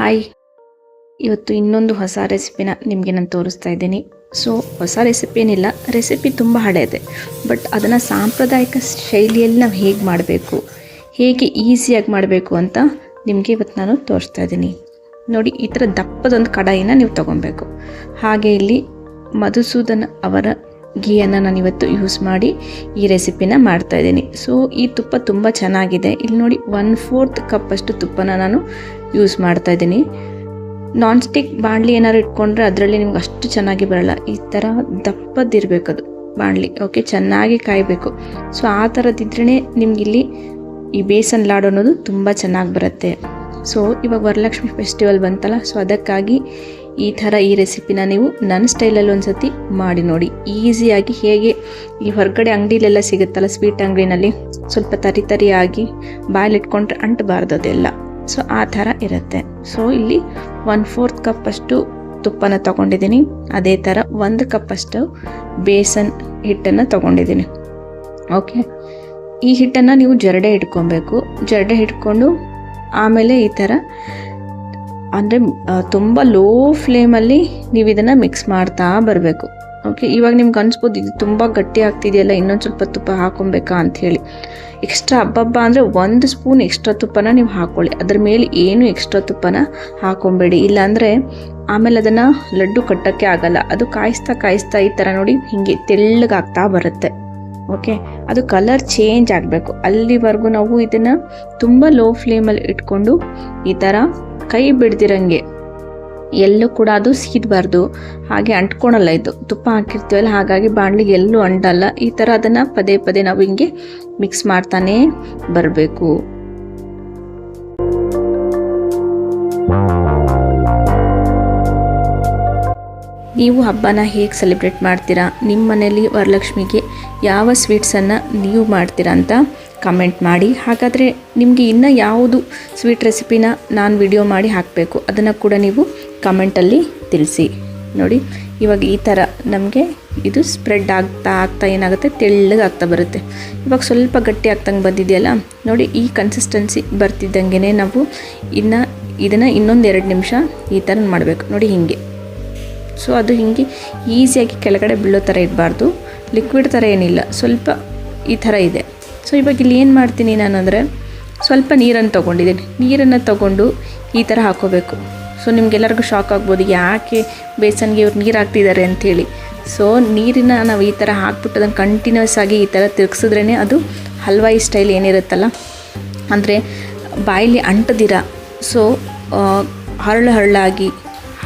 Hi, ಇವತ್ತು ಇನ್ನೊಂದು ಹೊಸ ರೆಸಿಪಿನ ನಿಮಗೆ ನಾನು ತೋರಿಸ್ತಾ ಇದ್ದೀನಿ. ಸೊ ಹೊಸ ರೆಸಿಪಿ ಏನಿಲ್ಲ, ರೆಸಿಪಿ ತುಂಬ ಹಳೆಯದೆ, ಬಟ್ ಅದನ್ನು ಸಾಂಪ್ರದಾಯಿಕ ಶೈಲಿಯಲ್ಲಿ ನಾವು ಹೇಗೆ ಮಾಡಬೇಕು, ಹೇಗೆ ಈಸಿಯಾಗಿ ಮಾಡಬೇಕು ಅಂತ ನಿಮಗೆ ಇವತ್ತು ನಾನು ತೋರಿಸ್ತಾ ಇದ್ದೀನಿ. ನೋಡಿ, ಈ ಥರ ದಪ್ಪದೊಂದು ಕಡಾಯಿನ ನೀವು ತೊಗೊಬೇಕು. ಹಾಗೆ ಇಲ್ಲಿ ಮಧುಸೂದನ್ ಅವರ ಗೀಯನ್ನು ನಾನು ಇವತ್ತು ಯೂಸ್ ಮಾಡಿ ಈ ರೆಸಿಪಿನ ಮಾಡ್ತಾಯಿದ್ದೀನಿ. ಸೊ ಈ ತುಪ್ಪ ತುಂಬ ಚೆನ್ನಾಗಿದೆ. ಇಲ್ಲಿ ನೋಡಿ, 1/4 ಕಪ್ಪಷ್ಟು ತುಪ್ಪನ ನಾನು ಯೂಸ್ ಮಾಡ್ತಾಯಿದ್ದೀನಿ. ನಾನ್ ಸ್ಟಿಕ್ ಬಾಣಲಿ ಏನಾದ್ರು ಇಟ್ಕೊಂಡ್ರೆ ಅದರಲ್ಲಿ ನಿಮ್ಗೆ ಅಷ್ಟು ಚೆನ್ನಾಗಿ ಬರೋಲ್ಲ. ಈ ಥರ ದಪ್ಪದಿರಬೇಕು ಅದು ಬಾಣಲಿ, ಓಕೆ, ಚೆನ್ನಾಗಿ ಕಾಯಬೇಕು. ಸೊ ಆ ಥರದ್ದಿದ್ರೇ ನಿಮಗಿಲ್ಲಿ ಈ ಬೇಸನ್ ಲಾಡು ಅನ್ನೋದು ತುಂಬ ಚೆನ್ನಾಗಿ ಬರುತ್ತೆ. ಸೊ ಇವಾಗ ವರಲಕ್ಷ್ಮಿ ಫೆಸ್ಟಿವಲ್ ಬಂತಲ್ಲ, ಸೊ ಅದಕ್ಕಾಗಿ ಈ ಥರ ಈ ರೆಸಿಪಿನ ನೀವು ನನ್ನ ಸ್ಟೈಲಲ್ಲಿ ಒಂದು ಸತಿ ಮಾಡಿ ನೋಡಿ. ಈಸಿಯಾಗಿ ಹೇಗೆ ಈ ಹೊರಗಡೆ ಅಂಗಡಿಲೆಲ್ಲ ಸಿಗುತ್ತಲ್ಲ, ಸ್ವೀಟ್ ಅಂಗಡಿನಲ್ಲಿ ಸ್ವಲ್ಪ ತರಿಯಾಗಿ ಬಾಯಲ್ಲಿಟ್ಕೊಂಡ್ರೆ ಅಂಟಬಾರ್ದು ಅದೆಲ್ಲ. ಸೊ ಆ ಥರ ಇರುತ್ತೆ. ಸೊ ಇಲ್ಲಿ 1/4 ಕಪ್ಪಷ್ಟು ತುಪ್ಪನ ತೊಗೊಂಡಿದ್ದೀನಿ. ಅದೇ ಥರ 1 ಕಪ್ಪಷ್ಟು ಬೇಸನ್ ಹಿಟ್ಟನ್ನು ತೊಗೊಂಡಿದ್ದೀನಿ. ಓಕೆ, ಈ ಹಿಟ್ಟನ್ನು ನೀವು ಜರಡೆ ಇಟ್ಕೊಬೇಕು. ಜರಡೆ ಇಟ್ಕೊಂಡು ಆಮೇಲೆ ಈ ಥರ ಅಂದರೆ ತುಂಬ ಲೋ ಫ್ಲೇಮಲ್ಲಿ ನೀವು ಇದನ್ನು ಮಿಕ್ಸ್ ಮಾಡ್ತಾ ಬರಬೇಕು. ಓಕೆ, ಇವಾಗ ನಿಮ್ಗೆ ಅನಿಸ್ಬೋದು ಇದು ತುಂಬ ಗಟ್ಟಿ ಆಗ್ತಿದೆಯಲ್ಲ, ಇನ್ನೊಂದು ಸ್ವಲ್ಪ ತುಪ್ಪ ಹಾಕೊಬೇಕಾ ಅಂಥೇಳಿ. ಎಕ್ಸ್ಟ್ರಾ ಹಬ್ಬ ಅಂದರೆ 1 ಸ್ಪೂನ್ ಎಕ್ಸ್ಟ್ರಾ ತುಪ್ಪನ ನೀವು ಹಾಕ್ಕೊಳ್ಳಿ. ಅದ್ರ ಮೇಲೆ ಏನು ಎಕ್ಸ್ಟ್ರಾ ತುಪ್ಪನ ಹಾಕೊಬೇಡಿ, ಇಲ್ಲಾಂದರೆ ಆಮೇಲೆ ಅದನ್ನು ಲಡ್ಡು ಕಟ್ಟೋಕ್ಕೆ ಆಗಲ್ಲ. ಅದು ಕಾಯಿಸ್ತಾ ಈ ಥರ ನೋಡಿ ಹೀಗೆ ತೆಳ್ಳಗಾಗ್ತಾ ಬರುತ್ತೆ. ಓಕೆ, ಅದು ಕಲರ್ ಚೇಂಜ್ ಆಗಬೇಕು. ಅಲ್ಲಿವರೆಗೂ ನಾವು ಇದನ್ನು ತುಂಬ ಲೋ ಫ್ಲೇಮಲ್ಲಿ ಇಟ್ಕೊಂಡು ಈ ಥರ ಕೈ ಬಿಡ್ದಿರಂಗೆ, ಎಲ್ಲೂ ಕೂಡ ಅದು ಸೀದಬಾರ್ದು, ಹಾಗೆ ಅಂಟ್ಕೊಳಲ್ಲ. ಇದು ತುಪ್ಪ ಹಾಕಿರ್ತೀವಲ್ಲ, ಹಾಗಾಗಿ ಬಾಣಲಿಗೆ ಎಲ್ಲೂ ಅಂಟಲ್ಲ. ಈ ಥರ ಅದನ್ನು ಪದೇ ನಾವು ಹಿಂಗೆ ಮಿಕ್ಸ್ ಮಾಡ್ತಾನೇ ಬರಬೇಕು. ನೀವು ಹಬ್ಬನ ಹೇಗೆ ಸೆಲೆಬ್ರೇಟ್ ಮಾಡ್ತೀರಾ, ನಿಮ್ಮ ಮನೇಲಿ ವರಲಕ್ಷ್ಮಿಗೆ ಯಾವ ಸ್ವೀಟ್ಸನ್ನು ನೀವು ಮಾಡ್ತೀರಾ ಅಂತ ಕಮೆಂಟ್ ಮಾಡಿ. ಹಾಗಾದರೆ ನಿಮಗೆ ಇನ್ನೂ ಯಾವುದು ಸ್ವೀಟ್ ರೆಸಿಪಿನ ನಾನು ವಿಡಿಯೋ ಮಾಡಿ ಹಾಕಬೇಕು ಅದನ್ನು ಕೂಡ ನೀವು ಕಮೆಂಟಲ್ಲಿ ತಿಳಿಸಿ. ನೋಡಿ, ಇವಾಗ ಈ ಥರ ನಮಗೆ ಇದು ಸ್ಪ್ರೆಡ್ ಆಗ್ತಾ ಏನಾಗುತ್ತೆ, ತೆಳ್ಳಗಾಗ್ತಾ ಬರುತ್ತೆ. ಇವಾಗ ಸ್ವಲ್ಪ ಗಟ್ಟಿ ಆಗ್ತಂಗೆ ಬಂದಿದೆಯಲ್ಲ ನೋಡಿ, ಈ ಕನ್ಸಿಸ್ಟೆನ್ಸಿ ಬರ್ತಿದ್ದಂಗೆ ನಾವು ಇದನ್ನು ಇನ್ನೊಂದು 2 ನಿಮಿಷ ಈ ಥರ ಮಾಡಬೇಕು. ನೋಡಿ ಹೀಗೆ. ಸೊ ಅದು ಹೀಗೆ ಈಸಿಯಾಗಿ ಕೆಳಗಡೆ ಬೀಳೋ ಥರ ಇರಬಾರ್ದು, ಲಿಕ್ವಿಡ್ ಥರ ಏನಿಲ್ಲ, ಸ್ವಲ್ಪ ಈ ಥರ ಇದೆ. ಸೊ ಇವಾಗ ಇಲ್ಲಿ ಏನು ಮಾಡ್ತೀನಿ ನಾನು ಅಂದರೆ, ಸ್ವಲ್ಪ ನೀರನ್ನು ತೊಗೊಂಡಿದ್ದೀನಿ. ನೀರನ್ನು ತೊಗೊಂಡು ಈ ಥರ ಹಾಕೋಬೇಕು. ಸೊ ನಿಮಗೆಲ್ಲರಿಗೂ ಶಾಕ್ ಆಗ್ಬೋದು, ಯಾಕೆ ಬೇಸನ್ಗೆ ಇವ್ರು ನೀರು ಹಾಕ್ತಿದ್ದಾರೆ ಅಂಥೇಳಿ. ಸೊ ನೀರಿನ ನಾವು ಈ ಥರ ಹಾಕ್ಬಿಟ್ಟು ಅದನ್ನು ಕಂಟಿನ್ಯೂಸ್ ಆಗಿ ಈ ಥರ ತಿರುಗಿಸಿದ್ರೇ ಅದು ಹಲ್ವಾಯಿ ಸ್ಟೈಲ್ ಏನಿರುತ್ತಲ್ಲ, ಅಂದರೆ ಬಾಯಲ್ಲಿ ಅಂಟದಿರ, ಸೊ ಹರಳಾಗಿ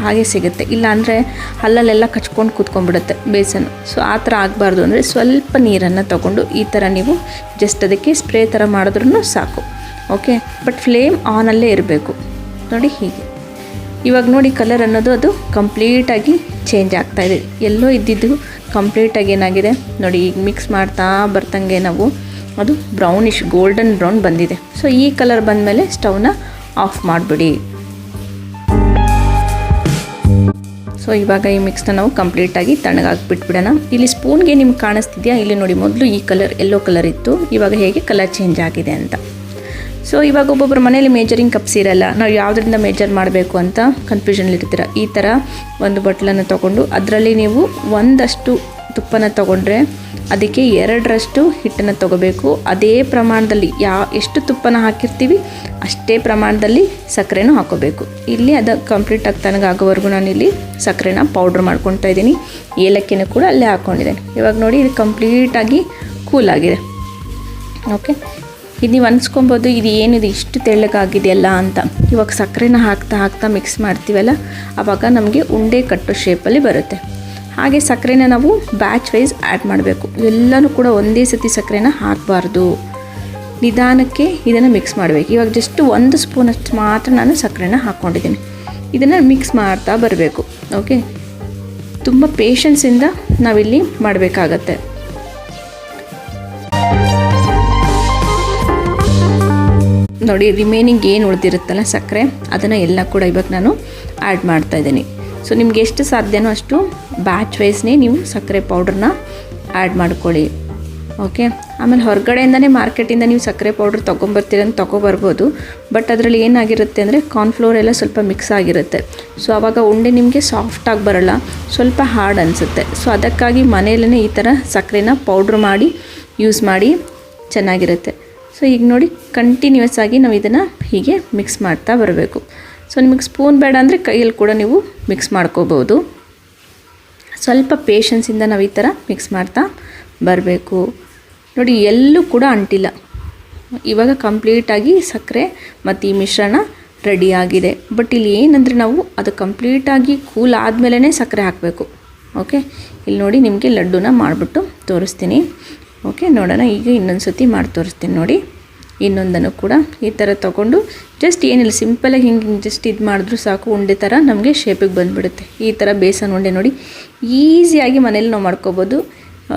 ಹಾಗೆ ಸಿಗುತ್ತೆ. ಇಲ್ಲಾಂದರೆ ಹಲ್ಲಲ್ಲೆಲ್ಲ ಕಚ್ಕೊಂಡು ಕೂತ್ಕೊಂಡ್ಬಿಡುತ್ತೆ ಬೇಸನ್. ಸೊ ಆ ಥರ ಆಗಬಾರ್ದು ಅಂದರೆ ಸ್ವಲ್ಪ ನೀರನ್ನು ತೊಗೊಂಡು ಈ ಥರ ನೀವು ಜಸ್ಟ್ ಅದಕ್ಕೆ ಸ್ಪ್ರೇ ಥರ ಮಾಡಿದ್ರೂ ಸಾಕು. ಓಕೆ, ಬಟ್ ಫ್ಲೇಮ್ ಆನಲ್ಲೇ ಇರಬೇಕು. ನೋಡಿ ಹೀಗೆ. ಇವಾಗ ನೋಡಿ ಕಲರ್ ಅನ್ನೋದು ಅದು ಕಂಪ್ಲೀಟಾಗಿ ಚೇಂಜ್ ಆಗ್ತಾಯಿದೆ. ಎಲ್ಲೋ ಇದ್ದಿದ್ದು ಕಂಪ್ಲೀಟಾಗಿ ಏನಾಗಿದೆ ನೋಡಿ, ಈಗ ಮಿಕ್ಸ್ ಮಾಡ್ತಾ ಬರ್ತಂಗೆ ನಾವು ಅದು ಬ್ರೌನಿಶ್ ಗೋಲ್ಡನ್ ಬ್ರೌನ್ ಬಂದಿದೆ. ಸೊ ಈ ಕಲರ್ ಬಂದಮೇಲೆ ಸ್ಟವ್ನ ಆಫ್ ಮಾಡಿಬಿಡಿ. ಸೊ ಇವಾಗ ಈ ಮಿಕ್ಸ್ನ ನಾವು ಕಂಪ್ಲೀಟಾಗಿ ತಣ್ಣಗಾಗಿ ಬಿಟ್ಬಿಡೋಣ. ಇಲ್ಲಿ ಸ್ಪೂನ್ಗೆ ನಿಮ್ಗೆ ಕಾಣಿಸ್ತಿದೆಯಾ, ಇಲ್ಲಿ ನೋಡಿ, ಮೊದಲು ಈ ಕಲರ್ ಯೆಲ್ಲೋ ಕಲರ್ ಇತ್ತು, ಇವಾಗ ಹೇಗೆ ಕಲರ್ ಚೇಂಜ್ ಆಗಿದೆ ಅಂತ. ಸೊ ಇವಾಗ ಒಬ್ಬೊಬ್ಬರ ಮನೇಲಿ ಮೇಜರಿಂಗ್ ಕಪ್ಸ್ ಇರಲ್ಲ, ನಾವು ಯಾವುದರಿಂದ ಮೇಜರ್ ಮಾಡಬೇಕು ಅಂತ ಕನ್ಫ್ಯೂಷನ್ಲಿರ್ತೀರ. ಈ ಥರ ಒಂದು ಬಟ್ಲನ್ನು ತೊಗೊಂಡು ಅದರಲ್ಲಿ ನೀವು 1 ತುಪ್ಪನ ತೊಗೊಂಡ್ರೆ ಅದಕ್ಕೆ 2 ಹಿಟ್ಟನ್ನು ತೊಗೋಬೇಕು. ಅದೇ ಪ್ರಮಾಣದಲ್ಲಿ ಎಷ್ಟು ತುಪ್ಪನ ಹಾಕಿರ್ತೀವಿ ಅಷ್ಟೇ ಪ್ರಮಾಣದಲ್ಲಿ ಸಕ್ಕರೆನೂ ಹಾಕೋಬೇಕು. ಇಲ್ಲಿ ಅದು ಕಂಪ್ಲೀಟಾಗಿ ತನಗಾಗೋವರೆಗೂ ನಾನಿಲ್ಲಿ ಸಕ್ಕರೆನ ಪೌಡ್ರ್ ಮಾಡ್ಕೊತಾ ಇದ್ದೀನಿ. ಏಲಕ್ಕಿನೂ ಕೂಡ ಅಲ್ಲೇ ಹಾಕ್ಕೊಂಡಿದ್ದೇನೆ. ಇವಾಗ ನೋಡಿ, ಇದು ಕಂಪ್ಲೀಟಾಗಿ ಕೂಲಾಗಿದೆ. ಓಕೆ, ಇದು ನೀವು ಅನ್ಸ್ಕೊಬೋದು, ಇದು ಏನಿದೆ ಇಷ್ಟು ತೆಳ್ಳಗಾಗಿದೆಯಲ್ಲ ಅಂತ. ಇವಾಗ ಸಕ್ಕರೆನ ಹಾಕ್ತಾ ಮಿಕ್ಸ್ ಮಾಡ್ತೀವಲ್ಲ, ಆವಾಗ ನಮಗೆ ಉಂಡೆ ಕಟ್ಟೋ ಶೇಪಲ್ಲಿ ಬರುತ್ತೆ. ಹಾಗೆ ಸಕ್ಕರೆನ ನಾವು ಬ್ಯಾಚ್ ವೈಸ್ ಆ್ಯಡ್ ಮಾಡಬೇಕು. ಎಲ್ಲನೂ ಕೂಡ ಒಂದೇ ಸತಿ ಸಕ್ಕರೆನ ಹಾಕಬಾರ್ದು, ನಿಧಾನಕ್ಕೆ ಇದನ್ನು ಮಿಕ್ಸ್ ಮಾಡಬೇಕು. ಇವಾಗ ಜಸ್ಟ್ 1 ಸ್ಪೂನಷ್ಟು ಮಾತ್ರ ನಾನು ಸಕ್ಕರೆನ ಹಾಕ್ಕೊಂಡಿದ್ದೀನಿ. ಇದನ್ನು ಮಿಕ್ಸ್ ಮಾಡ್ತಾ ಬರಬೇಕು. ಓಕೆ, ತುಂಬ ಪೇಷನ್ಸಿಂದ ನಾವಿಲ್ಲಿ ಮಾಡಬೇಕಾಗತ್ತೆ. ನೋಡಿ, ರಿಮೈನಿಂಗ್ ಏನು ಉಳಿದಿರುತ್ತಲ್ಲ ಸಕ್ಕರೆ, ಅದನ್ನು ಎಲ್ಲ ಕೂಡ ಇವಾಗ ನಾನು ಆ್ಯಡ್ ಮಾಡ್ತಾಯಿದ್ದೀನಿ. ಸೊ ನಿಮ್ಗೆ ಎಷ್ಟು ಸಾಧ್ಯನೋ ಅಷ್ಟು ಬ್ಯಾಚ್ ವೈಸ್ನೇ ನೀವು ಸಕ್ಕರೆ ಪೌಡ್ರನ್ನ ಆ್ಯಡ್ ಮಾಡ್ಕೊಳ್ಳಿ. ಓಕೆ. ಆಮೇಲೆ ಹೊರಗಡೆಯಿಂದನೇ ಮಾರ್ಕೆಟಿಂದ ನೀವು ಸಕ್ಕರೆ ಪೌಡ್ರ್ ತೊಗೊಂಬರ್ತೀರಂತ ತೊಗೊಬರ್ಬೋದು. ಬಟ್ ಅದರಲ್ಲಿ ಏನಾಗಿರುತ್ತೆ ಅಂದರೆ ಕಾರ್ನ್ಫ್ಲೋರ್ ಎಲ್ಲ ಸ್ವಲ್ಪ ಮಿಕ್ಸ್ ಆಗಿರುತ್ತೆ. ಸೊ ಆವಾಗ ಉಂಡೆ ನಿಮಗೆ ಸಾಫ್ಟಾಗಿ ಬರೋಲ್ಲ, ಸ್ವಲ್ಪ ಹಾರ್ಡ್ ಅನಿಸುತ್ತೆ. ಸೊ ಅದಕ್ಕಾಗಿ ಮನೆಯಲ್ಲೇ ಈ ಥರ ಸಕ್ಕರೆನ ಪೌಡ್ರ್ ಮಾಡಿ ಯೂಸ್ ಮಾಡಿ ಚೆನ್ನಾಗಿರುತ್ತೆ. ಸೊ ಈಗ ನೋಡಿ ಕಂಟಿನ್ಯೂಸ್ ಆಗಿ ನಾವು ಇದನ್ನು ಹೀಗೆ ಮಿಕ್ಸ್ ಮಾಡ್ತಾ ಬರಬೇಕು. ಸೊ ನಿಮಗೆ ಸ್ಪೂನ್ ಬೇಡ ಅಂದರೆ ಕೈಯಲ್ಲಿ ಕೂಡ ನೀವು ಮಿಕ್ಸ್ ಮಾಡ್ಕೋಬೋದು. ಸ್ವಲ್ಪ ಪೇಷನ್ಸಿಂದ ನಾವು ಈ ಥರ ಮಿಕ್ಸ್ ಮಾಡ್ತಾ ಬರಬೇಕು. ನೋಡಿ ಎಲ್ಲೂ ಕೂಡ ಅಂಟಿಲ್ಲ. ಇವಾಗ ಕಂಪ್ಲೀಟಾಗಿ ಸಕ್ಕರೆ ಮತ್ತು ಈ ಮಿಶ್ರಣ ರೆಡಿಯಾಗಿದೆ. ಬಟ್ ಇಲ್ಲಿ ಏನಂದರೆ ನಾವು ಅದು ಕಂಪ್ಲೀಟಾಗಿ ಕೂಲ್ ಆದಮೇಲೆ ಸಕ್ಕರೆ ಹಾಕಬೇಕು. ಓಕೆ, ಇಲ್ಲಿ ನೋಡಿ ನಿಮಗೆ ಲಡ್ಡುನ ಮಾಡಿಬಿಟ್ಟು ತೋರಿಸ್ತೀನಿ. ಓಕೆ, ನೋಡೋಣ. ಈಗ ಇನ್ನೊಂದು ಸತಿ ಮಾಡಿ ತೋರಿಸ್ತೀನಿ ನೋಡಿ. ಇನ್ನೊಂದನ್ನು ಕೂಡ ಈ ಥರ ತೊಗೊಂಡು ಜಸ್ಟ್ ಏನಿಲ್ಲ, ಸಿಂಪಲಾಗಿ ಹಿಂಗೆ ಜಸ್ಟ್ ಇದು ಮಾಡಿದ್ರೂ ಸಾಕು, ಉಂಡೆ ಥರ ನಮಗೆ ಶೇಪಿಗೆ ಬಂದುಬಿಡುತ್ತೆ. ಈ ಥರ ಬೇಸನ್ ಉಂಡೆ ನೋಡಿ ಈಸಿಯಾಗಿ ಮನೇಲಿ ನಾವು ಮಾಡ್ಕೋಬೋದು.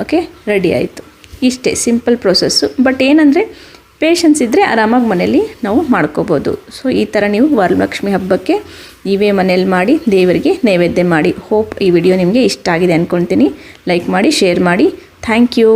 ಓಕೆ, ರೆಡಿ ಆಯಿತು. ಇಷ್ಟೇ ಸಿಂಪಲ್ ಪ್ರೊಸೆಸ್ಸು. ಬಟ್ ಏನಂದರೆ ಪೇಷನ್ಸ್ ಇದ್ದರೆ ಆರಾಮಾಗಿ ಮನೇಲಿ ನಾವು ಮಾಡ್ಕೋಬೋದು. ಸೊ ಈ ಥರ ನೀವು ವರಲಕ್ಷ್ಮಿ ಹಬ್ಬಕ್ಕೆ ನೀವೇ ಮನೇಲಿ ಮಾಡಿ ದೇವರಿಗೆ ನೈವೇದ್ಯ ಮಾಡಿ. ಹೋಪ್ ಈ ವಿಡಿಯೋ ನಿಮಗೆ ಇಷ್ಟ ಆಗಿದೆ ಅಂದ್ಕೊಳ್ತೀನಿ. ಲೈಕ್ ಮಾಡಿ, ಶೇರ್ ಮಾಡಿ. Thank you.